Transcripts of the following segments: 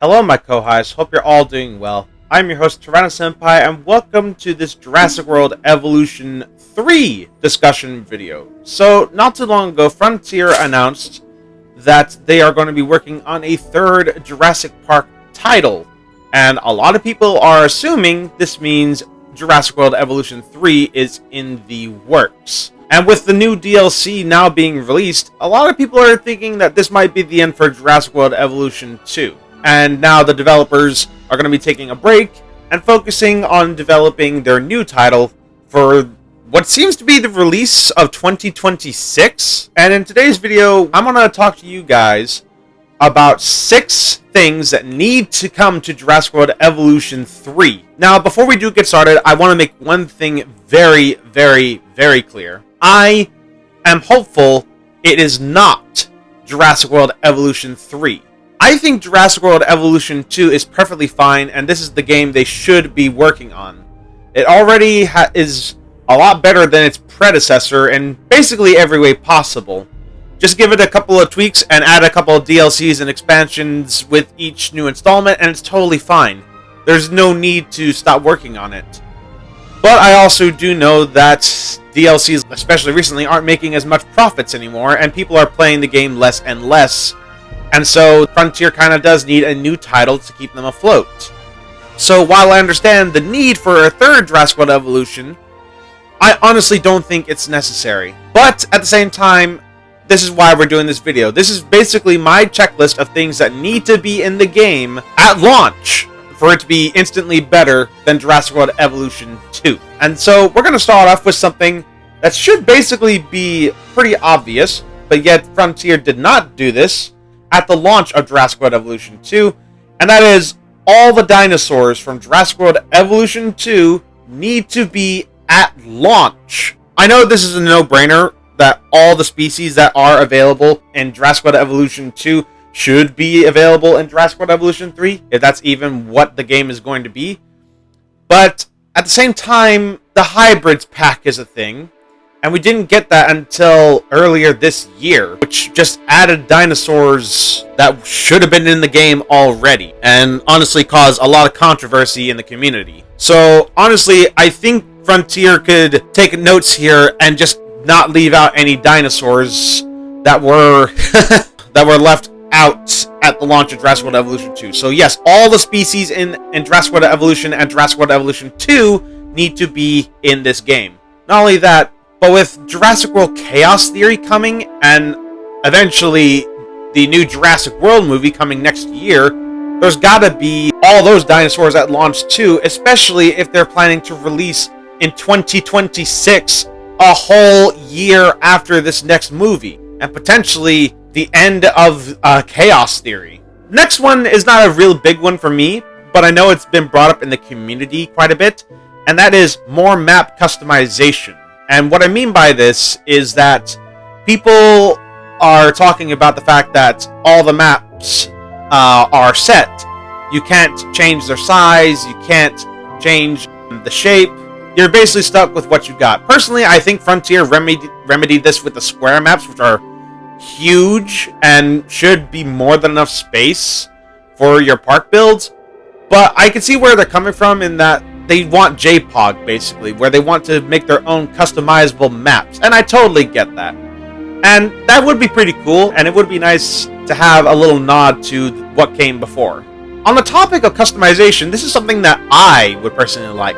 Hello, my co-hosts. Hope you're all doing well. I'm your host, Tyrannosenpai, and welcome to this Jurassic World Evolution 3 discussion video. So, not too long ago, Frontier announced that they are going to be working on a third Jurassic Park title. And a lot of people are assuming this means Jurassic World Evolution 3 is in the works. And with the new DLC now being released, a lot of people are thinking that this might be the end for Jurassic World Evolution 2. And now the developers are going to be taking a break and focusing on developing their new title for what seems to be the release of 2026. And in today's video, I'm going to talk to you guys about 6 things that need to come to Jurassic World Evolution 3. Now, before we do get started, I want to make one thing very, very, very clear. I am hopeful it is not Jurassic World Evolution 3. I think Jurassic World Evolution 2 is perfectly fine, and this is the game they should be working on. It already is a lot better than its predecessor in basically every way possible. Just give it a couple of tweaks and add a couple of DLCs and expansions with each new installment, and it's totally fine. There's no need to stop working on it. But I also do know that DLCs, especially recently, aren't making as much profits anymore, and people are playing the game less and less. And so Frontier kind of does need a new title to keep them afloat. So while I understand the need for a third Jurassic World Evolution, I honestly don't think it's necessary. But at the same time, this is why we're doing this video. This is basically my checklist of things that need to be in the game at launch for it to be instantly better than Jurassic World Evolution 2. And so we're going to start off with something that should basically be pretty obvious, but yet Frontier did not do this at the launch of Jurassic World Evolution 2, and that is all the dinosaurs from Jurassic World Evolution 2 need to be at launch. I know this is a no-brainer that all the species that are available in Jurassic World Evolution 2 should be available in Jurassic World Evolution 3, if that's even what the game is going to be. But at the same time, the hybrids pack is a thing, and we didn't get that until earlier this year, which just added dinosaurs that should have been in the game already, and honestly caused a lot of controversy in the community. So honestly, I think Frontier could take notes here and just not leave out any dinosaurs that were that were left out at the launch of Jurassic World Evolution 2. So yes, all the species in Jurassic World Evolution and Jurassic World Evolution 2 need to be in this game. Not only that, but with Jurassic World Chaos Theory coming, and eventually the new Jurassic World movie coming next year, there's gotta be all those dinosaurs at launch too, especially if they're planning to release in 2026, a whole year after this next movie, and potentially the end of Chaos Theory. Next one is not a real big one for me, but I know it's been brought up in the community quite a bit, and that is more map customization. And what I mean by this is that people are talking about the fact that all the maps are set. You can't change their size, you can't change the shape. You're basically stuck with what you got. Personally, I think Frontier remedied this with the square maps, which are huge and should be more than enough space for your park builds. But I can see where they're coming from in that they want JPOG, basically, where they want to make their own customizable maps. And I totally get that. And that would be pretty cool, and it would be nice to have a little nod to what came before. On the topic of customization, this is something that I would personally like.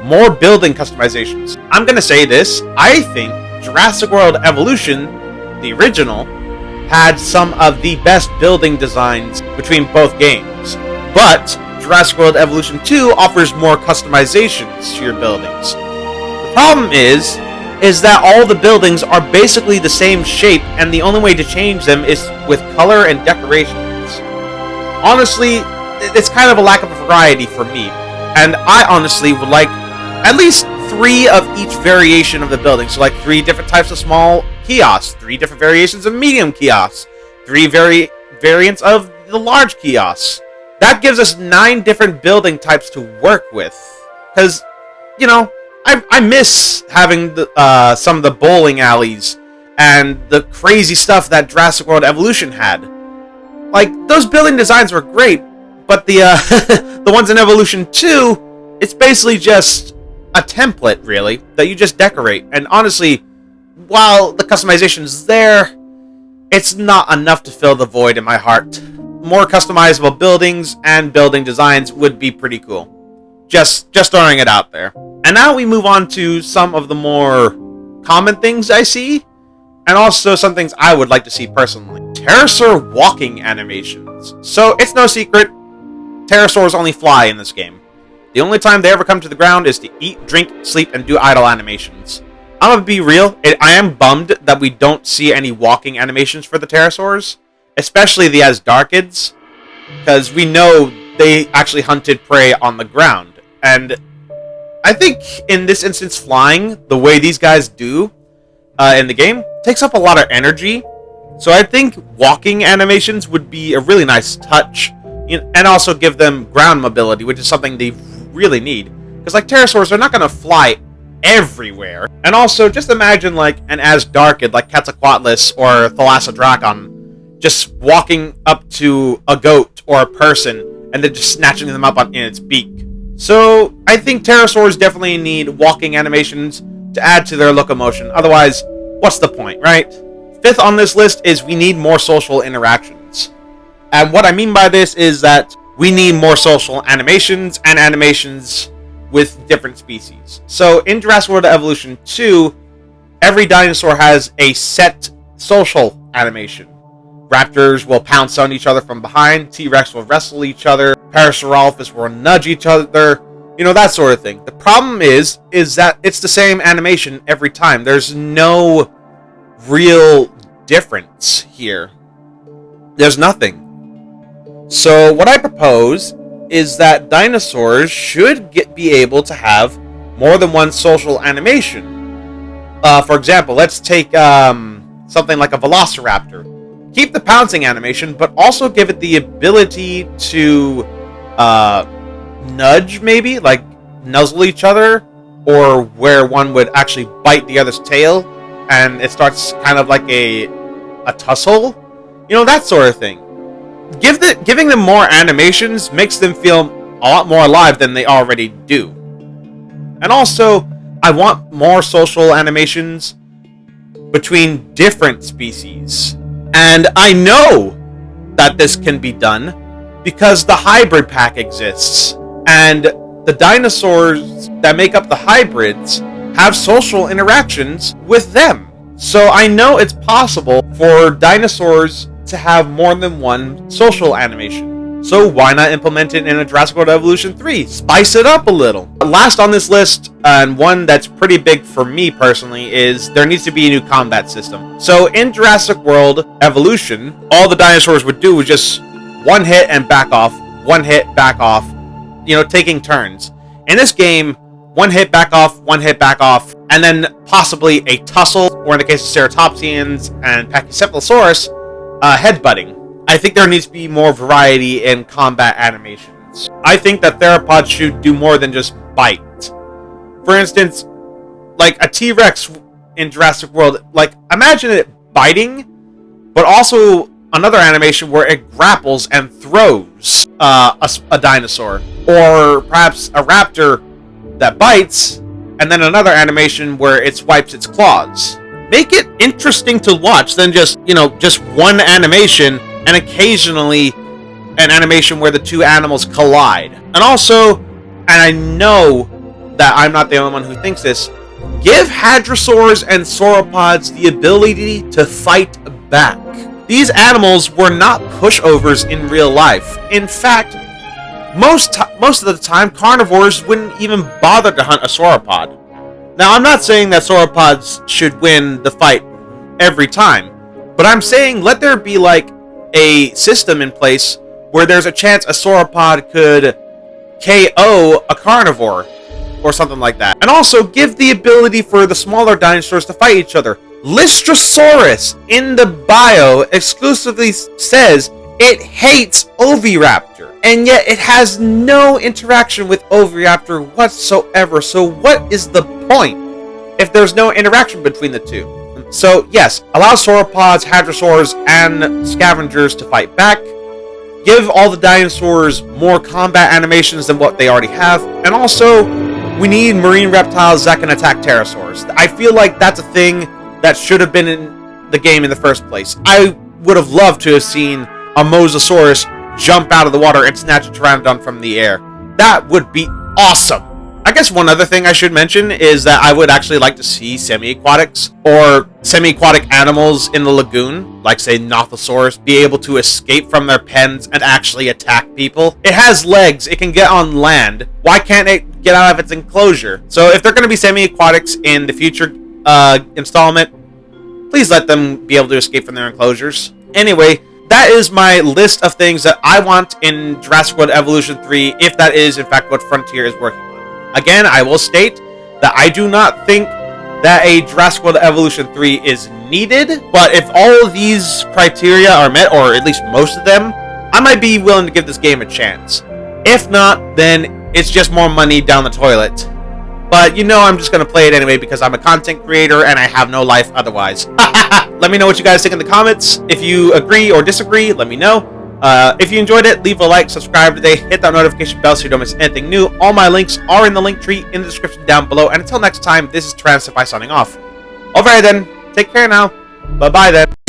More building customizations. I'm going to say this, I think Jurassic World Evolution, the original, had some of the best building designs between both games. But Jurassic World Evolution 2 offers more customizations to your buildings. The problem is that all the buildings are basically the same shape, and the only way to change them is with color and decorations. Honestly, it's kind of a lack of variety for me, and I honestly would like at least 3 of each variation of the building. So like 3 different types of small kiosks, 3 different variations of medium kiosks, 3 variants of the large kiosks. That gives us 9 different building types to work with. Because, you know, I miss having some of the bowling alleys and the crazy stuff that Jurassic World Evolution had. Like, those building designs were great, but the the ones in Evolution 2, it's basically just a template, really, that you just decorate. And honestly, while the customization is there, it's not enough to fill the void in my heart. More customizable buildings and building designs would be pretty cool. Just throwing it out there. And now we move on to some of the more common things I see, and also some things I would like to see personally. Pterosaur walking animations. So, it's no secret, pterosaurs only fly in this game. The only time they ever come to the ground is to eat, drink, sleep, and do idle animations. I'm gonna be real, I am bummed that we don't see any walking animations for the pterosaurs, especially the Asdarchids, because we know they actually hunted prey on the ground. And I think in this instance, flying, the way these guys do in the game, takes up a lot of energy. So I think walking animations would be a really nice touch, and also give them ground mobility, which is something they really need. Because like pterosaurs, they're not going to fly everywhere. And also, just imagine like an Asdarchid, like Quetzalcoatlus or Thalassodrachon, just walking up to a goat or a person, and then just snatching them up in its beak. So, I think pterosaurs definitely need walking animations to add to their locomotion. Otherwise, what's the point, right? Fifth on this list is we need more social interactions. And what I mean by this is that we need more social animations and animations with different species. So, in Jurassic World Evolution 2, every dinosaur has a set social animation. Raptors will pounce on each other from behind, T-Rex will wrestle each other, Parasaurolophus will nudge each other, that sort of thing. The problem is that it's the same animation every time. There's no real difference here. There's nothing. So what I propose is that dinosaurs should be able to have more than one social animation. For example, let's take something like a Velociraptor. Keep the pouncing animation, but also give it the ability to nudge, maybe, like nuzzle each other, or where one would actually bite the other's tail, and it starts kind of like a tussle, that sort of thing. Giving them more animations makes them feel a lot more alive than they already do. And also, I want more social animations between different species. And I know that this can be done because the hybrid pack exists. And the dinosaurs that make up the hybrids have social interactions with them. So I know it's possible for dinosaurs to have more than one social animation. So why not implement it in a Jurassic World Evolution 3? Spice it up a little. Last on this list, and one that's pretty big for me personally, is there needs to be a new combat system. So in Jurassic World Evolution, all the dinosaurs would do was just one hit and back off, one hit, back off, taking turns. In this game, one hit, back off, and then possibly a tussle, or in the case of Ceratopsians and Pachycephalosaurus, headbutting. I think there needs to be more variety in combat animations. I think that theropods should do more than just bite. For instance, like a T-Rex in Jurassic World, imagine it biting, but also another animation where it grapples and throws a dinosaur. Or perhaps a raptor that bites, and then another animation where it swipes its claws. Make it interesting to watch than just one animation, and occasionally an animation where the two animals collide. And also, and I know that I'm not the only one who thinks this, give hadrosaurs and sauropods the ability to fight back. These animals were not pushovers in real life. In fact, most of the time, carnivores wouldn't even bother to hunt a sauropod. Now, I'm not saying that sauropods should win the fight every time, but I'm saying let there be a system in place where there's a chance a sauropod could KO a carnivore or something like that. And also give the ability for the smaller dinosaurs to fight each other. Lystrosaurus in the bio exclusively says it hates Oviraptor, and yet it has no interaction with Oviraptor whatsoever. So what is the point if there's no interaction between the two? So yes, allow sauropods, hadrosaurs, and scavengers to fight back, Give all the dinosaurs more combat animations than what they already have. And also, we need marine reptiles that can attack pterosaurs. I feel like that's a thing that should have been in the game in the first place. I would have loved to have seen a mosasaurus jump out of the water and snatch a pteranodon from the air. That would be awesome. I guess one other thing I should mention is that I would actually like to see semi-aquatics or semi-aquatic animals in the lagoon, like say Nothosaurus, be able to escape from their pens and actually attack people. It has legs, it can get on land. Why can't it get out of its enclosure? So if they're going to be semi-aquatics in the future installment, please let them be able to escape from their enclosures. Anyway, that is my list of things that I want in Jurassic World Evolution 3, if that is in fact what Frontier is working on. Again, I will state that I do not think that a Jurassic World Evolution 3 is needed, but if all of these criteria are met, or at least most of them, I might be willing to give this game a chance. If not, then it's just more money down the toilet. But you know I'm just going to play it anyway because I'm a content creator and I have no life otherwise. Let me know what you guys think in the comments. If you agree or disagree, let me know. If you enjoyed it, leave a like, subscribe today, hit that notification bell so you don't miss anything new. All my links are in the link tree in the description down below. And until next time, this is Tyrannosaurus signing off. Alright then, take care now. Bye-bye then.